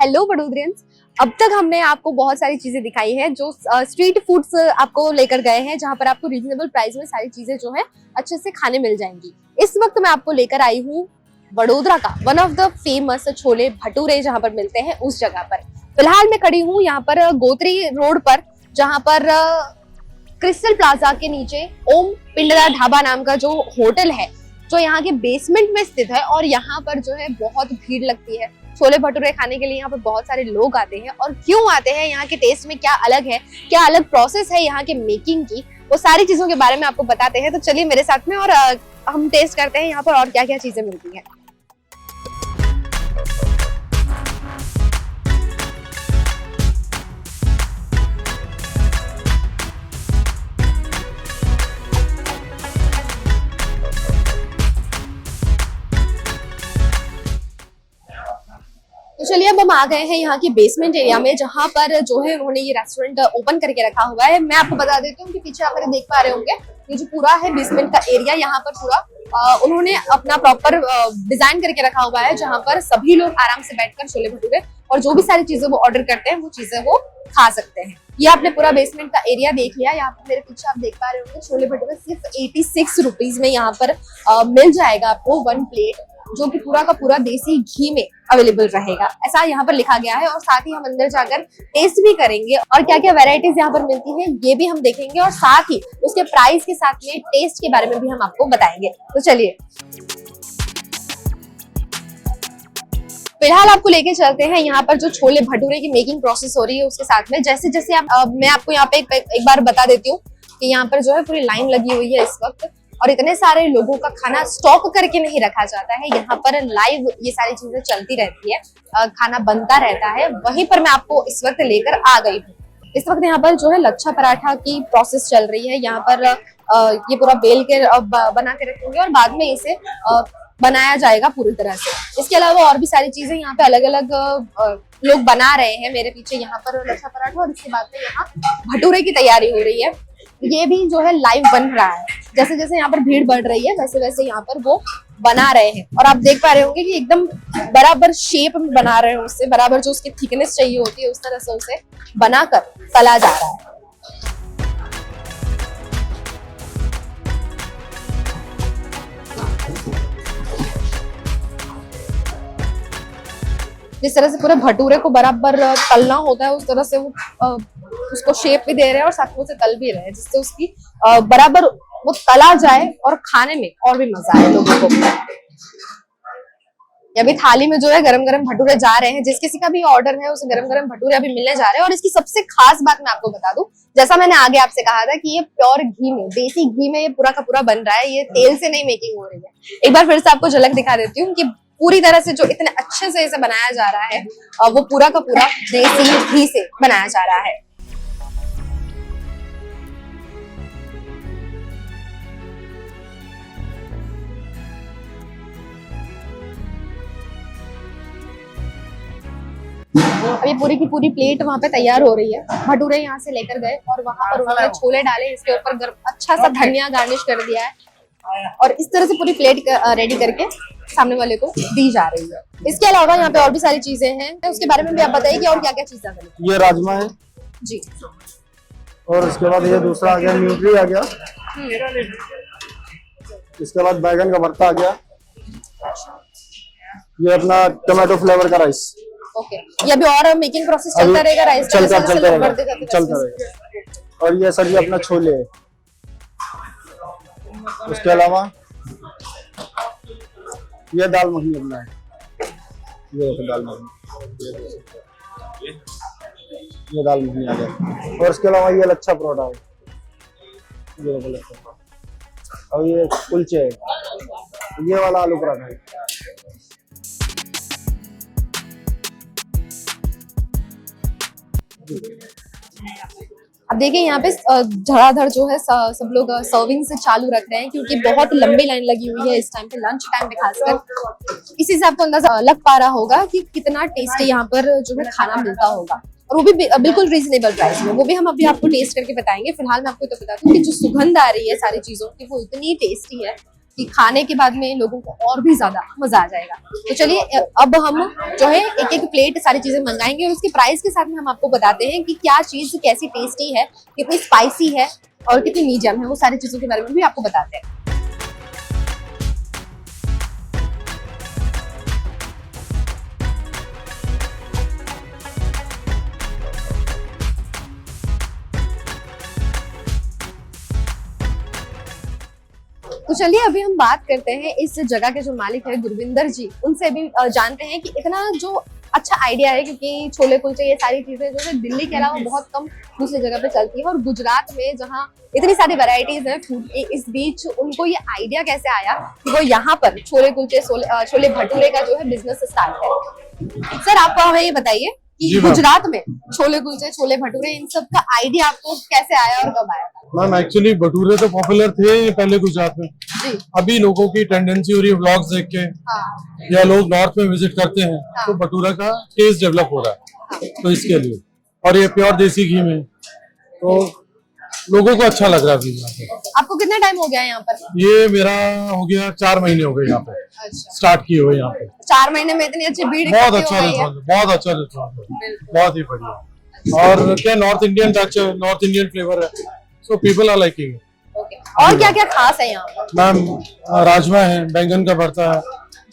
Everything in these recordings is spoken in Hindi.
हेलो वडोदरियंस। अब तक हमने आपको बहुत सारी चीजें दिखाई है जो स्ट्रीट फूड्स आपको लेकर गए हैं, जहां पर आपको रीजनेबल प्राइस में सारी चीजें जो है अच्छे से खाने मिल जाएंगी। इस वक्त मैं आपको लेकर आई हूँ वडोदरा का one of the famous chole bhature जहां पर मिलते हैं उस जगह पर। फिलहाल मैं खड़ी हूँ यहाँ पर गोत्री रोड पर, जहाँ पर क्रिस्टल प्लाजा के नीचे ओम पिंडरा ढाबा नाम का जो होटल है, जो यहाँ के बेसमेंट में स्थित है। और यहाँ पर जो है बहुत भीड़ लगती है छोले भटूरे खाने के लिए। यहाँ पर बहुत सारे लोग आते हैं, और क्यों आते हैं, यहाँ के टेस्ट में क्या अलग है, क्या अलग प्रोसेस है यहाँ के मेकिंग की, वो सारी चीजों के बारे में आपको बताते हैं। तो चलिए मेरे साथ में और हम टेस्ट करते हैं यहाँ पर और क्या क्या चीजें मिलती हैं। तो चलिए अब हम आ गए हैं यहाँ की बेसमेंट एरिया में, जहाँ पर जो है उन्होंने ये रेस्टोरेंट ओपन करके रखा हुआ है। मैं आपको बता देती हूँ कि पीछे आप देख पा रहे होंगे, ये जो पूरा है बेसमेंट का एरिया, यहाँ पर पूरा उन्होंने अपना प्रॉपर डिजाइन करके रखा हुआ है, जहाँ पर सभी लोग आराम से बैठकर छोले भटूरे और जो भी सारी चीजें वो ऑर्डर करते हैं वो चीजें वो खा सकते हैं। ये आपने पूरा बेसमेंट का एरिया देख लिया। यहाँ पर मेरे पीछे आप देख पा रहे होंगे छोले भटूरे सिर्फ 86 रुपीज में यहाँ पर मिल जाएगा आपको 1 प्लेट, जो कि पूरा का पूरा देसी घी में अवेलेबल रहेगा, ऐसा यहाँ पर लिखा गया है। और साथ ही हम अंदर जाकर टेस्ट भी करेंगे और क्या क्या वैरायटीज यहाँ पर मिलती हैं ये भी हम देखेंगे, और साथ ही उसके प्राइस के साथ में टेस्ट के बारे में भी हम आपको बताएंगे। तो चलिए फिलहाल आपको लेके चलते हैं यहाँ पर जो छोले भटूरे की मेकिंग प्रोसेस हो रही है उसके साथ में। जैसे जैसे मैं आपको यहाँ पे एक बार बता देती हूँ कि यहाँ पर जो है पूरी लाइन लगी हुई है इस वक्त, और इतने सारे लोगों का खाना स्टॉक करके नहीं रखा जाता है। यहाँ पर लाइव ये सारी चीजें चलती रहती है, खाना बनता रहता है। वहीं पर मैं आपको इस वक्त लेकर आ गई हूँ। इस वक्त यहाँ पर जो है लच्छा पराठा की प्रोसेस चल रही है। यहाँ पर ये पूरा बेल के बना के रखेंगे और बाद में इसे बनाया जाएगा पूरी तरह से। इसके अलावा और भी सारी चीजें यहाँ पे अलग अलग लोग बना रहे हैं। मेरे पीछे यहाँ पर लच्छा पराठा और इसके बाद में यहाँ भटूरे की तैयारी हो रही है। ये भी जो है लाइव बन रहा है। जैसे जैसे यहाँ पर भीड़ बढ़ रही है वैसे वैसे यहाँ पर वो बना रहे हैं, और आप देख पा रहे होंगे कि एकदम बराबर शेप में बना रहे हैं, उससे बराबर जो उसकी थिकनेस चाहिए होती है उस तरह से उसे बनाकर तला जा रहा है। जिस तरह से पूरे भटूरे को बराबर तलना होता है उस तरह से वो उसको शेप भी दे रहे हैं और साथ में उसे तल भी रहे हैं, जिससे उसकी बराबर वो तला जाए और खाने में और भी मजा आए लोगों को। अभी थाली में जो है गरम गरम भटूरे जा रहे हैं। जिस किसी का भी ऑर्डर है उसे गरम गरम भटूरे अभी मिलने जा रहे हैं। और इसकी सबसे खास बात मैं आपको बता दूं, जैसा मैंने आगे आपसे कहा था कि ये प्योर घी में, देसी घी में ये पूरा का पूरा बन रहा है, ये तेल से नहीं मेकिंग हो रही है। एक बार फिर से आपको झलक दिखा देती हूँ कि पूरी तरह से जो इतने अच्छे से इसे बनाया जा रहा है वो पूरा का पूरा देसी घी से बनाया जा रहा है। अभी पूरी की पूरी प्लेट वहाँ पे तैयार हो रही है। भटूरे यहाँ से लेकर गए और वहाँ पर उन्होंने छोले डाले, इसके ऊपर अच्छा सा धनिया गार्निश कर दिया है, और इस तरह से पूरी प्लेट रेडी करके सामने वाले को दी जा रही है। इसके अलावा यहाँ पे और भी सारी चीजें हैं, उसके बारे में भी आप बताइए कि और क्या क्या चीजें हैं। ये राजमा है जी, और उसके बाद ये दूसरा आ गया, न्यूट्री आ गया। इसके बाद बैगन का भरता आ गया। ये अपना टमाटो फ्लेवर का राइस। ओके, ये अभी और मेकिंग प्रोसेस चलता रहेगा, राइस चलता रहेगा। और ये सर ये अपना छोले है। उसके अलावा ये दाल मखनी अपना है। ये दाल मखनी, ये दाल मखनी आ गया। और उसके अलावा ये लच्छा परोठा है, ये लच्छा, और ये कुलचे है, ये वाला आलू पराठा है। अब देखिए यहाँ पे धड़ाधड़ जो है सब लोग सर्विंग से चालू रख रहे हैं, क्योंकि बहुत लंबी लाइन लगी हुई है इस टाइम पे, लंच टाइम पे खासकर। इसी से आपको अंदाजा लग पा रहा होगा कि कितना टेस्टी यहाँ पर जो है खाना मिलता होगा, और वो भी बिल्कुल रीजनेबल प्राइस में। वो भी हम अभी आपको टेस्ट करके बताएंगे। फिलहाल मैं आपको तो बता दूं कि जो सुगंध आ रही है सारी चीजों की वो इतनी टेस्टी है कि खाने के बाद में लोगों को और भी ज्यादा मजा आ जाएगा। तो चलिए अब हम जो है एक एक प्लेट सारी चीजें मंगाएंगे और उसके प्राइस के साथ में हम आपको बताते हैं कि क्या चीज कैसी टेस्टी है, कितनी स्पाइसी है और कितनी मीडियम है, वो सारी चीजों के बारे में भी आपको बताते हैं। तो चलिए अभी हम बात करते हैं इस जगह के जो मालिक है गुरविंदर जी, उनसे भी जानते हैं कि इतना जो अच्छा आइडिया है, क्योंकि छोले कुलचे ये सारी चीजें जो है दिल्ली के अलावा बहुत कम दूसरी जगह पे चलती है और गुजरात में जहाँ इतनी सारी वैरायटीज है फूड की, इस बीच उनको ये आइडिया कैसे आया कि वो यहाँ पर छोले कुलचे छोले भटूरे का जो है बिजनेस स्टार्ट करें। सर आप हमें ये बताइए कि गुजरात में छोले कुलचे छोले भटूरे इन सब का आइडिया आपको कैसे आया और कब आया? मैम एक्चुअली भटूरे तो पॉपुलर थे पहले गुजरात में, अभी लोगों की टेंडेंसी हो रही है व्लॉग्स देख के, या लोग नॉर्थ में विजिट करते हैं तो भटूरा का टेस्ट डेवलप हो रहा है, तो इसके लिए, और ये प्योर देसी घी में, तो लोगों को अच्छा लग रहा है यहाँ पे। आपको कितना टाइम हो गया यहाँ पर? ये मेरा हो गया 4 महीने हो गए यहाँ पे। अच्छा। स्टार्ट किए हुए यहाँ पे। 4 महीने में इतनी अच्छी भीड़, बहुत अच्छा रिस्पॉन्स, बहुत अच्छा रिस्पॉन्स, बहुत ही बढ़िया। और क्या नॉर्थ इंडियन टच है, नॉर्थ इंडियन फ्लेवर है, सो पीपल आर लाइकिंग। और क्या क्या खास है यहाँ पर? मैम राजमा है, बैंगन का भरता है,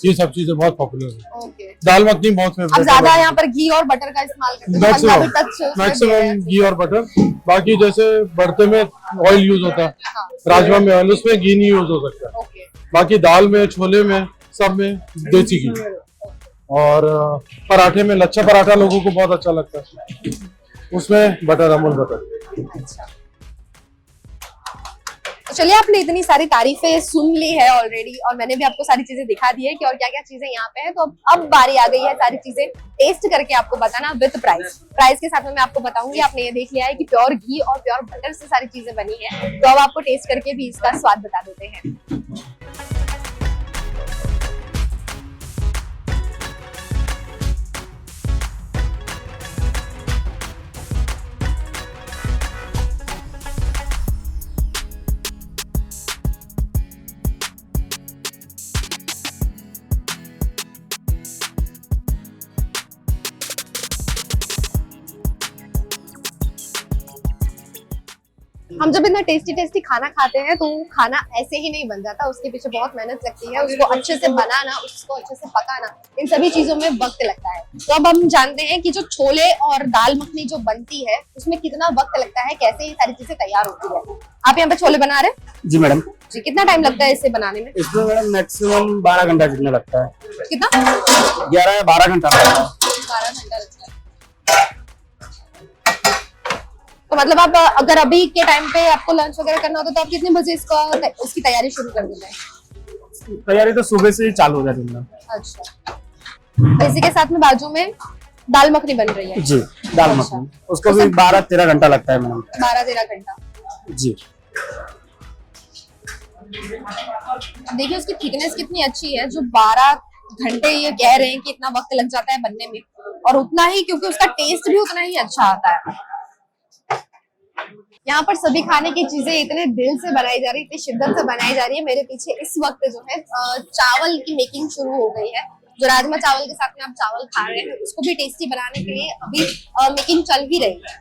ये सब चीजें बहुत पॉपुलर है। दाल मखनी बहुत फेवरेट है। ज्यादा यहाँ पर घी और बटर का इस्तेमाल करते हैं, मैक्सिमम घी और बटर। बाकी जैसे भरते में ऑयल यूज होता है, राजमा में ऑयल, उसमें घी नहीं यूज हो सकता। बाकी दाल में, छोले में, सब में देसी घी। और पराठे में लच्छा पराठा लोगों को बहुत अच्छा लगता है, उसमें बटर, अमूल बटर। तो चलिए आपने इतनी सारी तारीफें सुन ली है ऑलरेडी और मैंने भी आपको सारी चीजें दिखा दी है कि और क्या क्या चीजें यहाँ पे है। तो अब बारी आ गई है सारी चीजें टेस्ट करके आपको बताना विद प्राइस। प्राइस के साथ में मैं आपको बताऊंगी। आपने ये देख लिया है कि प्योर घी और प्योर बटर से सारी चीजें बनी है, तो अब आपको टेस्ट करके भी इसका स्वाद बता देते हैं। हम जब इतना टेस्टी टेस्टी खाना खाते हैं तो खाना ऐसे ही नहीं बन जाता, उसके पीछे बहुत मेहनत लगती है। उसको अच्छे से बनाना, उसको अच्छे से पकाना, इन सभी चीजों में वक्त लगता है। तो अब हम जानते हैं कि जो छोले और दाल मखनी जो बनती है उसमें कितना वक्त लगता है, कैसे ये सारी चीजें तैयार होती है। आप यहाँ पे छोले बना रहे हैं? जी मैडम। जी, कितना टाइम लगता है इसे बनाने में? इसमें मैडम मैक्सिमम 12 घंटा जितना लगता है। कितना? 11 या 12 घंटा लगता है। 12 घंटा लगता है। तो मतलब आप अगर अभी के टाइम पे आपको लंच वगैरह करना होता तो आप कितने बजे इसकी तैयारी शुरू कर देते हैं? तैयारी तो सुबह से ही चालू हो जाती है। अच्छा, इसी के साथ में बाजू में दाल मखनी बन रही है? जी, दाल मखनी, उसको भी 12-13 घंटा लगता है मैडम। 12-13 घंटा। जी। देखिए उसकी थिकनेस कितनी अच्छी है, जो 12 घंटे ये कह रहे हैं कि इतना वक्त लग जाता है बनने में, और उतना ही क्योंकि उसका टेस्ट भी उतना ही अच्छा आता है। यहाँ पर सभी खाने की चीजें इतने दिल से बनाई जा रही है, इतनी शिद्दत से बनाई जा रही है। मेरे पीछे इस वक्त जो है चावल की मेकिंग शुरू हो गई है। जो राजमा चावल के साथ में आप चावल खा रहे हैं, उसको भी टेस्टी बनाने के लिए अभी मेकिंग चल ही रही है।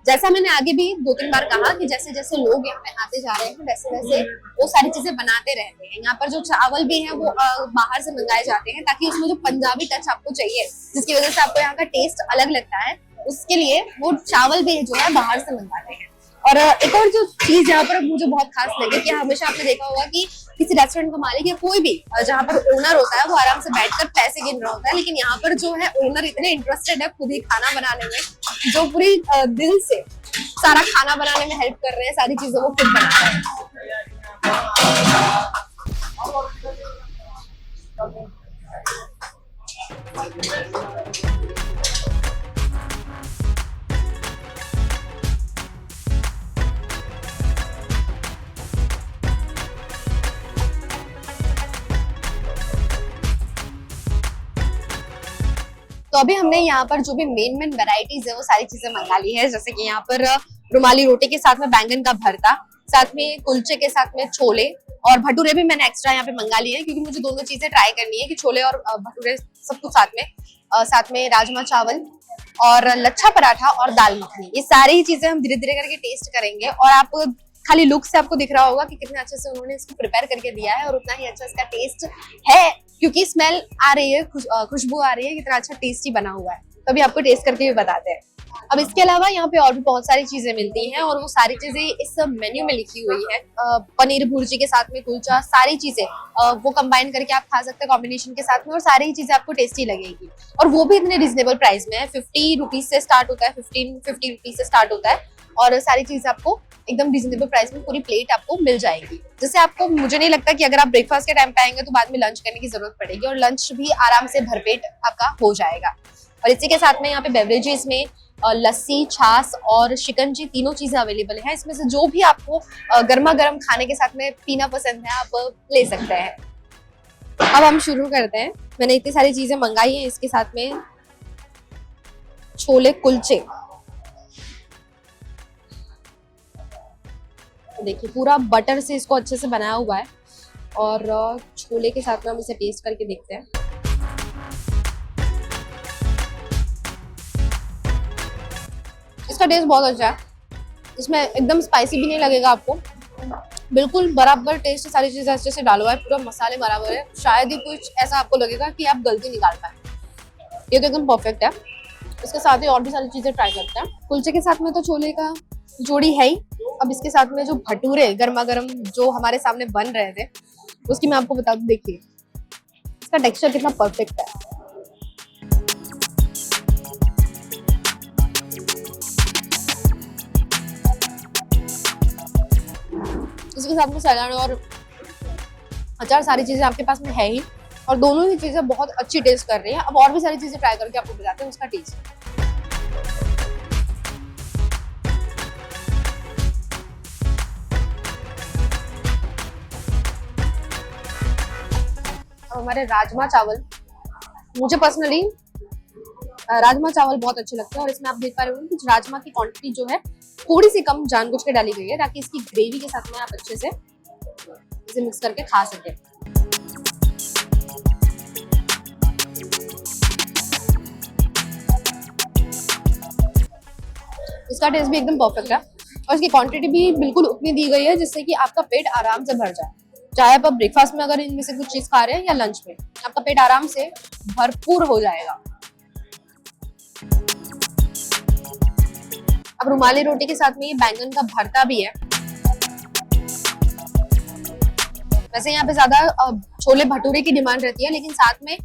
जैसा मैंने आगे भी 2-3 बार कहा कि जैसे जैसे लोग यहाँ पे आते जा रहे हैं वैसे वैसे वो सारी चीजें बनाते रहते हैं। यहाँ पर जो चावल भी है वो बाहर से मंगाए जाते हैं, ताकि उसमें जो पंजाबी टच आपको चाहिए, जिसकी वजह से आपको यहाँ का टेस्ट अलग लगता है, उसके लिए वो चावल भी जो है बाहर से मंगाते हैं। और एक और जो चीज यहाँ पर मुझे बहुत खास लगी कि हमेशा आपने देखा होगा कि किसी रेस्टोरेंट का मालिक या कोई भी जहाँ पर ओनर होता है वो आराम से बैठकर पैसे गिन रहा होता है, लेकिन यहाँ पर जो है ओनर इतने इंटरेस्टेड है खुद ही खाना बनाने में, जो पूरी दिल से सारा खाना बनाने में हेल्प कर रहे हैं, सारी चीजें वो खुद बना रहे हैं। तो अभी हमने यहाँ पर जो भी मेन वैरायटीज है वो सारी चीजें मंगा ली है, जैसे कि यहाँ पर रुमाली रोटी के साथ में बैंगन का भरता, साथ में कुलचे के साथ में छोले और भटूरे भी मैंने एक्स्ट्रा यहाँ पे मंगा लिए हैं क्योंकि मुझे दोनों चीजें ट्राई करनी है कि छोले और भटूरे सब कुछ साथ में राजमा चावल और लच्छा पराठा और दाल मखनी, ये सारी चीजें हम धीरे धीरे करके टेस्ट करेंगे। और आप खाली लुक से आपको दिख रहा होगा कि कितने अच्छे से उन्होंने इसको प्रिपेयर करके दिया है और उतना ही अच्छा इसका टेस्ट है क्योंकि स्मेल आ रही है, खुशबू आ रही है, कितना अच्छा टेस्टी बना हुआ है। तो अभी आपको टेस्ट करके भी बताते हैं। अब इसके अलावा यहाँ पे और भी बहुत सारी चीजें मिलती हैं और वो सारी चीजें इस मेन्यू में लिखी हुई है। पनीर भुर्जी के साथ में कुलचा, सारी चीजें वो कंबाइन करके आप खा सकते हैं कॉम्बिनेशन के साथ में और सारी चीजें आपको टेस्टी लगेगी और वो भी इतने रिजनेबल प्राइस में है। 50 रुपीज से स्टार्ट होता है, 50 रुपीज से स्टार्ट होता है और सारी चीज आपको एकदम रिजनेबल प्राइस में पूरी प्लेट आपको मिल जाएगी। जैसे आपको, मुझे नहीं लगता कि अगर आप ब्रेकफास्ट के टाइम पे आएंगे तो बाद में लंच करने की जरूरत पड़ेगी और लंच भी आराम से भरपेट आपका हो जाएगा। और इसी के साथ में यहाँ पे बेवरेजेस में लस्सी, छाछ और शिकंजी तीनों चीजें अवेलेबल है। इसमें से जो भी आपको गर्मा गर्म खाने के साथ में पीना पसंद है आप ले सकते हैं। अब हम शुरू करते हैं। मैंने इतनी सारी चीजें मंगाई हैं। इसके साथ में छोले कुलचे, देखिए पूरा बटर से इसको अच्छे से बनाया हुआ है और छोले के साथ में हम इसे टेस्ट करके देखते हैं। इसका टेस्ट बहुत अच्छा है, इसमें एकदम स्पाइसी भी नहीं लगेगा आपको, बिल्कुल बराबर टेस्ट है, सारी चीजें अच्छे से डाला हुआ है, पूरा मसाले बराबर है। शायद ही कुछ ऐसा आपको लगेगा कि आप गलती निकाल पाए, ये तो एकदम परफेक्ट है। इसके साथ ही और भी सारी चीजें ट्राई करते हैं। कुलचे के साथ में तो छोले का जोड़ी है ही, अब इसके साथ में जो भटूरे गर्मा गर्म जो हमारे सामने बन रहे थे उसकी मैं आपको बता दूं, देखिए इसका टेक्सचर कितना परफेक्ट है। इसके साथ में सलाद और अचार, सारी चीजें आपके पास में है ही और दोनों ही चीजें बहुत अच्छी टेस्ट कर रही हैं। अब और भी सारी चीजें ट्राई करके आपको बताते हैं उसका टेस्ट। हमारे राजमा चावल, मुझे पर्सनली राजमा चावल बहुत अच्छे लगते हैं और इसमें आप देख पा रहे होंगे कि राजमा की क्वांटिटी जो है थोड़ी सी कम जानबूझ के डाली गई है ताकि इसकी ग्रेवी के साथ में आप अच्छे से इसे मिक्स करके खा सके। इसका टेस्ट भी एकदम परफेक्ट है और इसकी क्वांटिटी भी बिल्कुल उतनी दी गई है जिससे कि आपका पेट आराम से भर जाए। चाहे आप ब्रेकफास्ट में अगर इनमें से कुछ चीज खा रहे हैं या लंच में, आपका पेट आराम से भरपूर हो जाएगा। अब रुमाली रोटी के साथ में ये बैंगन का भरता भी है। वैसे यहाँ पे ज्यादा छोले भटूरे की डिमांड रहती है लेकिन साथ में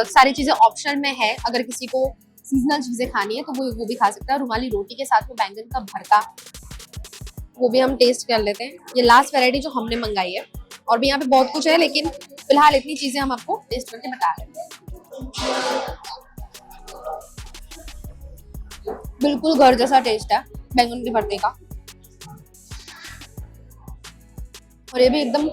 सारी चीजें ऑप्शनल में है। अगर किसी को सीजनल चीजें खानी है तो वो भी खा सकता है। रुमाली रोटी के साथ में बैंगन का भरता, वो भी हम टेस्ट कर लेते हैं। ये लास्ट वैरायटी जो हमने मंगाई है और भी यहाँ पे बहुत कुछ है लेकिन फिलहाल इतनी चीजें हम आपको टेस्ट करके बता रहे हैं। बिल्कुल घर जैसा टेस्ट है बैंगन के भरते का और ये भी एकदम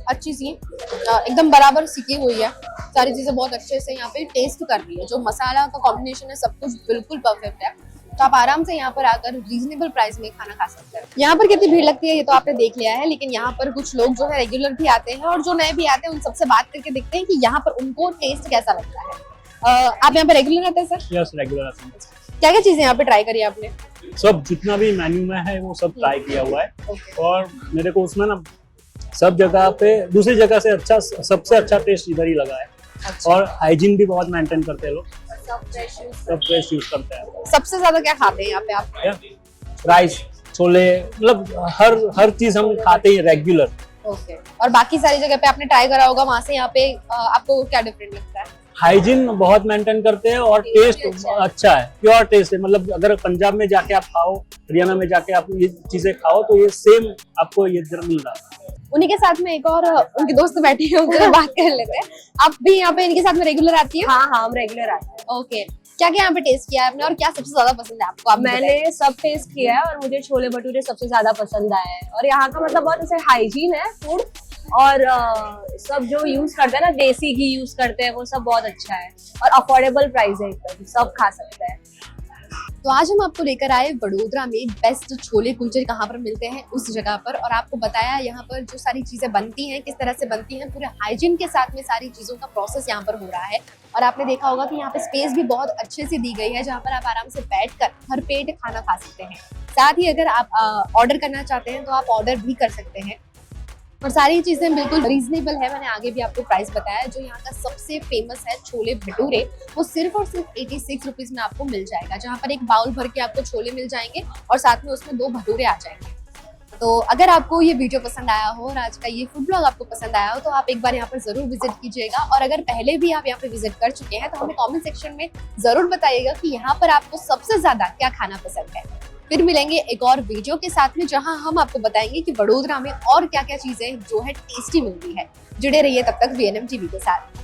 अच्छी सी एकदम बराबर सिकी हुई है। सारी चीजें बहुत अच्छे से यहाँ पे टेस्ट कर रही है। जो मसाला का कॉम्बिनेशन है सब कुछ बिल्कुल परफेक्ट है। तो आप आराम से यहाँ पर आकर रीजनेबल प्राइस में खाना खा सकते हैं। यहाँ पर कितनी भीड़ लगती है ये तो आपने देख लिया है, लेकिन यहाँ पर कुछ लोग जो है रेगुलर भी आते हैं और जो नए भी आते हैं उन सबसे बात करके देखते हैं कि यहाँ पर उनको टेस्ट कैसा लगता है। आप यहाँ पर रेगुलर आते हैं सर? यस, रेगुलर आते हैं। क्या क्या चीजें यहाँ पे ट्राई करी आपने? सब जितना भी मेन्यू में है वो सब ट्राई किया हुआ है और मेरे को उसमें ना सब जगह पे दूसरी जगह से अच्छा, सबसे अच्छा टेस्ट इधर ही लगा है। अच्छा। और हाइजीन भी बहुत मेंटेन करते हैं लोग, सब फ्रेश यूज करते हैं। सबसे ज्यादा क्या खाते हैं यहाँ पे आप? राइस, छोले, मतलब हर चीज हम खाते हैं रेगुलर। ओके। और बाकी सारी जगह पे आपने ट्राई करा होगा, वहाँ से यहाँ पे आपको क्या डिफरेंट लगता है? हाइजीन बहुत मेंटेन करते हैं और टेस्ट अच्छा है, प्योर टेस्ट है। मतलब अगर पंजाब में जाके आप खाओ, हरियाणा में जाके आप ये चीजें खाओ तो ये सेम आपको ये मिल रहा है। उन्हीं के साथ में एक और उनके दोस्त बैठे हैं, उनसे बात कर लेते हैं। आप भी यहाँ पे इनके साथ में रेगुलर आती है? हाँ, हम रेगुलर आते हैं। ओके। क्या क्या यहाँ पे टेस्ट किया है आपने और क्या सबसे ज्यादा पसंद है आपको? मैंने सब टेस्ट किया है और मुझे छोले भटूरे सबसे ज्यादा पसंद आए हैं। और यहाँ का मतलब बहुत ऐसे हाइजीन है फूड और सब जो यूज करते हैं ना, देसी घी यूज करते हैं, वो सब बहुत अच्छा है और अफोर्डेबल प्राइस है एकदम, सब खा सकते हैं। तो आज हम आपको लेकर आए वडोदरा में बेस्ट छोले कुलचे कहाँ पर मिलते हैं उस जगह पर, और आपको बताया यहाँ पर जो सारी चीजें बनती हैं किस तरह से बनती हैं, पूरे हाइजीन के साथ में सारी चीजों का प्रोसेस यहाँ पर हो रहा है। और आपने देखा होगा कि यहाँ पे स्पेस भी बहुत अच्छे से दी गई है जहाँ पर आप आराम से बैठकर भर पेट खाना खा सकते हैं। साथ ही अगर आप ऑर्डर करना चाहते हैं तो आप ऑर्डर भी कर सकते हैं, और सारी चीजें बिल्कुल रीजनेबल है। मैंने आगे भी आपको प्राइस बताया। जो यहाँ का सबसे फेमस है छोले भटूरे, वो सिर्फ और सिर्फ 86 रुपीज में आपको मिल जाएगा, जहाँ पर एक बाउल भर के आपको छोले मिल जाएंगे और साथ में उसमें 2 भटूरे आ जाएंगे। तो अगर आपको ये वीडियो पसंद आया हो और आज का ये फूड ब्लॉग आपको पसंद आया हो तो आप एक बार यहाँ पर जरूर विजिट कीजिएगा, और अगर पहले भी आप यहाँ पे विजिट कर चुके हैं तो हमें कमेंट सेक्शन में जरूर बताइएगा कि यहाँ पर आपको सबसे ज्यादा क्या खाना पसंद है। फिर मिलेंगे एक और वीडियो के साथ में जहां हम आपको बताएंगे कि वडोदरा में और क्या क्या चीजें जो है टेस्टी मिलती है। जुड़े रहिए तब तक VNM टीवी के साथ।